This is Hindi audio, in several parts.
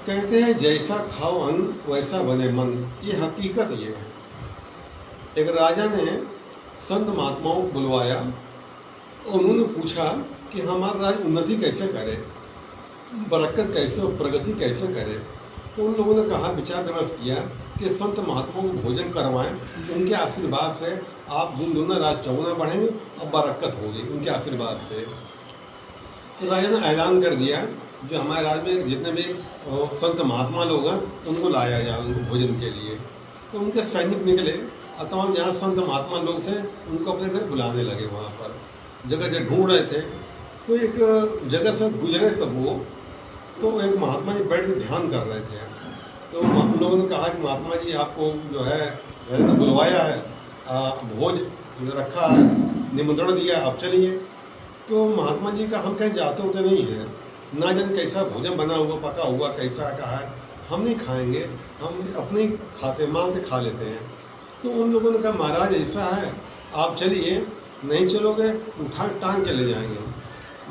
कहते हैं जैसा खाओ अन्न वैसा बने मन। ये हकीकत ये है। एक राजा ने संत महात्माओं को बुलवाया और उन्होंने पूछा कि हमारा राज्य उन्नति कैसे करे, बरकत कैसे और प्रगति कैसे करे। तो उन लोगों ने कहा, विचार विमर्श किया कि संत महात्माओं को भोजन करवाएं, उनके आशीर्वाद से आप दिन दुना रात चौगुना बढ़ेंगे और बरकत होगी उनके आशीर्वाद से। तो राजा ने ऐलान कर दिया, जो हमारे राज्य में जितने भी संत महात्मा लोग हैं उनको लाया जाए उनको भोजन के लिए। तो उनके सैनिक निकले और तमाम जहाँ संत महात्मा लोग थे उनको अपने घर बुलाने लगे। वहाँ पर जगह जगह ढूंढ रहे थे। तो एक जगह से गुजरे सब वो, तो एक महात्मा जी बैठ के ध्यान कर रहे थे। तो उन लोगों ने कहा कि महात्मा जी आपको जो है बुलवाया है, भोज रखा है, निमंत्रण दिया, आप चलिए। तो महात्मा जी का हम कहीं जाते होते नहीं हैं, ना जाने कैसा भोजन बना हुआ पका हुआ कैसा का है, हम नहीं खाएंगे, हम अपने खाते मांग के खा लेते हैं। तो उन लोगों ने कहा, महाराज ऐसा है आप चलिए, नहीं चलोगे उठा टांग के ले जाएंगे।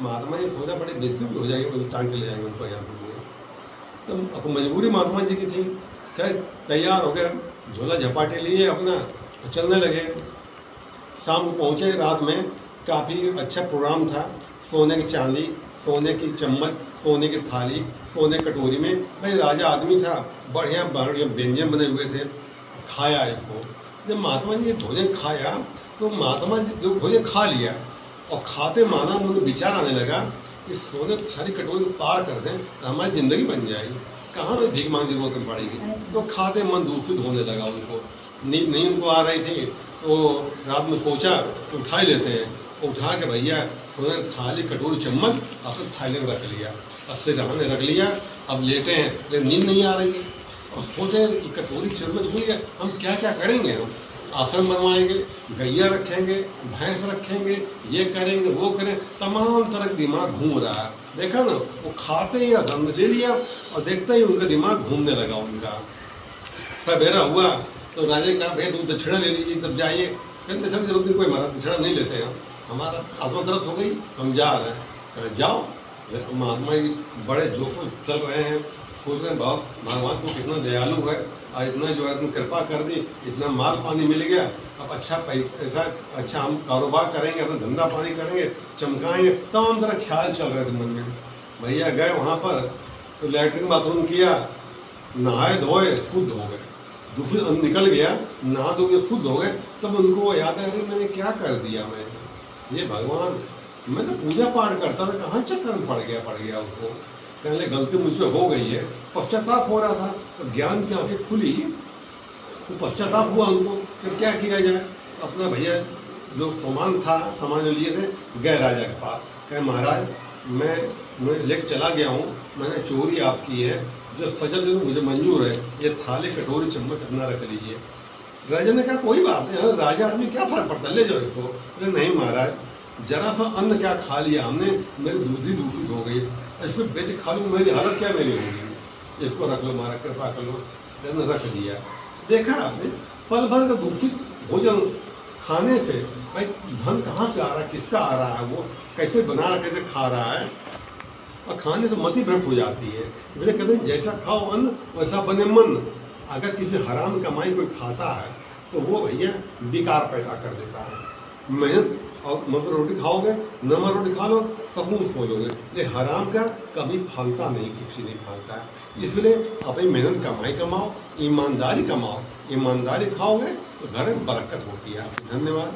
महात्मा जी सोचा बड़ी बेइज्जती भी हो जाएगी, तो टांग के ले जाएंगे उनको यहाँ पर। तो मजबूरी महात्मा जी की थी, क्या तैयार हो गए, झोला झपाटे लिए अपना चलने लगे। शाम को पहुँचे, रात में काफ़ी अच्छा प्रोग्राम था। सोने की चांदी, सोने की चम्मच, सोने की थाली, सोने कटोरी में, भाई राजा आदमी था, बढ़िया बढ़िया व्यंजन बने हुए थे। खाया इसको। जब महात्मा जी ने भोजन खाया तो महात्मा जी जो भोजन खा लिया और खाते माना मुझे विचार आने लगा कि सोने थाली कटोरी पार कर दें तो हमारी ज़िंदगी बन जाएगी, कहाँ में भीख मांगने की जरूरत पड़ेगी। तो खाते मन दूषित होने लगा उनको, नींद नहीं उनको आ रही थी। तो रात में सोचा तो उठा ही लेते हैं, उठा के भैया सोने थाली कटोरी चम्मच अपने थाली में रख लिया, अस्से रहने रख लिया। अब लेटे हैं लेकिन नींद नहीं आ रही। और सोचे कि कटोरी चम्मच भूल गए, हम क्या क्या करेंगे, हम आश्रम बनवाएंगे, गैया रखेंगे, भैंस रखेंगे, ये करेंगे वो करें, तमाम तरह का दिमाग घूम रहा है। देखा ना, वो खाते ही आनंद ले लिया और देखते ही उनका दिमाग घूमने लगा उनका। सवेरा हुआ तो राजा कहा, भाई तुम दक्षिणा ले लीजिए, तब जाइए। कहते दक्षिणा की जरूरत नहीं, कोई महाराज दक्षिणा नहीं लेते हैं, हमारा आत्मतरफ हो गई, हम जा रहे हैं। कहा जाओ। महात्मा जी बड़े जोश चल रहे हैं, सोच रहे हैं भगवान तो कितना दयालु है और इतना जो है तुम कृपा कर दी, इतना माल पानी मिल गया, अब अच्छा पैसा, अच्छा हम कारोबार करेंगे, अपना धंधा पानी करेंगे, चमकाएंगे, तमाम तरह ख्याल चल रहे थे मन में। भैया गए वहाँ पर तो लैट्रिन बाथरूम किया, नहाए धोए, शुद्ध हो गए, दूसरे निकल गया, नहा धो के शुद्ध हो गए। तब उनको याद है, अरे मैंने क्या कर दिया, मैंने ये भगवान, मैं तो पूजा पाठ करता था, कहाँ चक्कर में पड़ गया उसको। कहने लगे गलती मुझसे हो गई है, पश्चाताप हो रहा था। तो ज्ञान की आंखें खुली तो पश्चाताप हुआ उनको कि क्या किया जाए। अपना भैया जो सामान जो लिए थे, गए राजा के पास। कहे महाराज मैं लेकर चला गया हूँ, मैंने चोरी आपकी है, जो सजा दे मुझे मंजूर है, ये थाली कटोरी चम्मच अपना रख लीजिए। राजा ने कहा कोई बात नहीं, राजा आदमी क्या फर्क पड़ता है, ले जाओ इसको। अरे नहीं महाराज, जरा सा अन्न क्या खा लिया हमने, मेरी दूधी दूषित हो गई, इसको बेच खा लूँ, मेरी हालत क्या मेरी होगी, इसको रख लो महाराज, कृपा कर लो। मैंने रख दिया। देखा आपने, पल भर का दूषित भोजन खाने से भाई धन कहाँ से आ रहा है, किसका आ रहा है, वो कैसे बना रहा, कैसे खा रहा है, और खाने से मति भ्रष्ट हो जाती है। इसलिए कहते हैं जैसा खाओ अन्न वैसा बने मन। अगर किसी हराम कमाई कोई खाता है तो वो भैया विकार पैदा कर देता है। मेहनत और मसूर रोटी खाओगे, नमक रोटी खा लो, सुकून सो लोगे, ये हराम का कभी फलता नहीं, किसी नहीं फलता है। इसलिए अपनी मेहनत कमाई कमाओ, ईमानदारी कमाओ, ईमानदारी खाओगे तो घर में बरकत होती है। धन्यवाद।